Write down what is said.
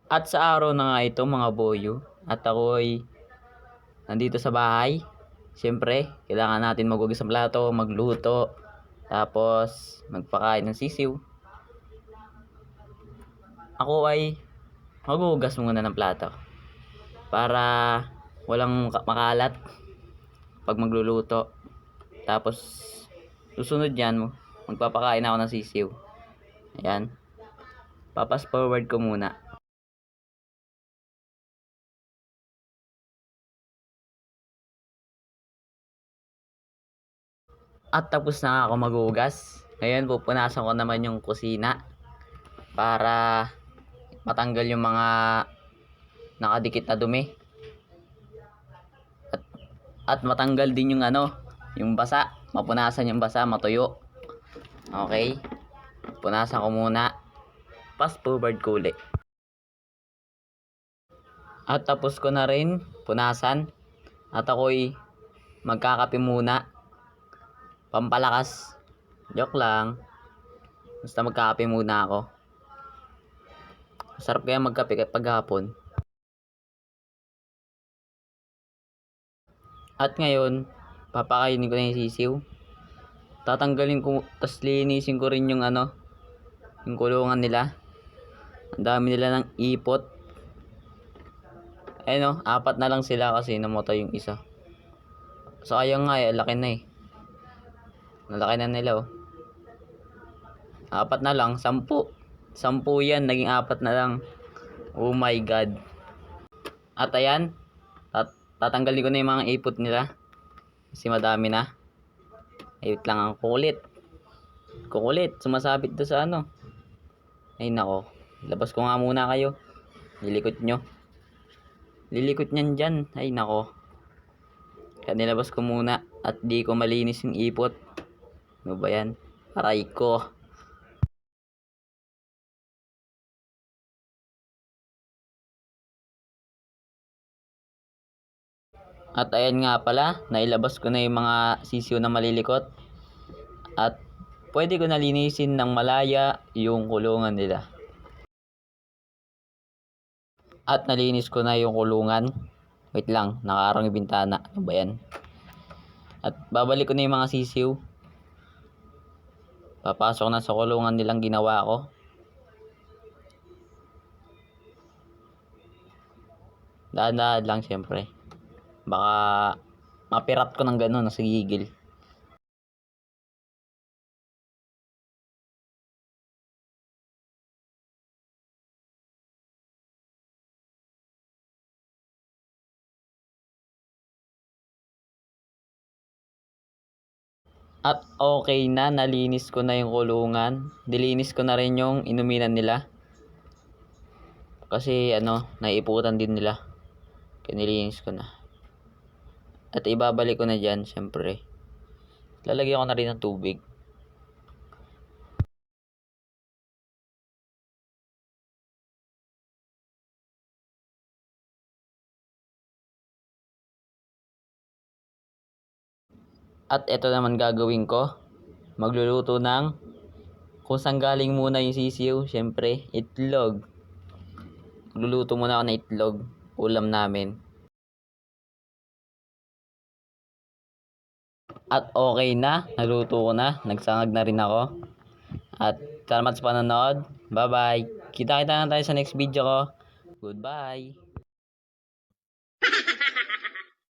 At sa araw na nga ito mga boyo, at ako'y nandito sa bahay. Siyempre, kailangan natin maghugas ng plato, magluto, tapos magpakain ng sisiw. Ako ay maghugas muna ng plato para walang makalat pag magluluto. Tapos susunod yan, magpapakain ako ng sisiw. Ayan. Papas forward ko muna. At tapos na ako maghugas. Ngayon pupunasan ko naman yung kusina para matanggal yung mga nakadikit na dumi. At matanggal din yung yung basa. Mapunasan yung basa, matuyo. Okay. Punasan ko muna. Fast forward ko ulit. At tapos ko na rin punasan. At ako'y magkakape muna. Pampalakas. Joke lang. Basta magkakape muna ako. Masarap kaya magkape paghapon. At ngayon, papakainin ko na yung sisiw. Tatanggalin ko, tas linisin ko rin yung yung kulungan nila. Ang dami nila ng ipot. Ayun 4 na lang sila kasi namatay yung isa. Sayang nga laki na Nalaki na nila 4 na lang, 10. 10 yan, naging 4 na lang. Oh my god. At ayan, tatanggalin ko na yung mga ipot nila. Kasi madami na. Wait lang, ang kulit. Sumasabit doon sa Ay nako. Labas ko nga muna kayo. Lilikot nyo. Lilikot nyan dyan. Ay nako. Kaya nilabas ko muna. At di ko malinis yung ipot. Ano ba yan? Aray ko. At ayan nga pala, nailabas ko na yung mga sisiw na malilikot. At pwede ko na linisin ng malaya yung kulungan nila. At nalinis ko na yung kulungan. Wait lang, nakaarang yung bintana. Ano ba yan? At babalik ko na yung mga sisiw. Papasok na sa kulungan nilang ginawa ko. Dahan-dahan lang syempre. Baka mapirat ko ng gano'n, nasigigil. At okay na, nalinis ko na yung kulungan. Dilinis ko na rin yung inuminan nila. Kasi naiiputan din nila. Kaya nilinis ko na. At ibabalik ko na dyan, syempre. Lalagyan ko na rin ng tubig. At ito naman gagawin ko. Magluluto ng kung saan galing muna yung sisiw, syempre, itlog. Magluluto muna ako ng itlog. Ulam namin. At okay na, naluto ko na, nagsangag na rin ako. At salamat sa panonood. Bye-bye. Kita-kita na tayo sa next video ko. Goodbye.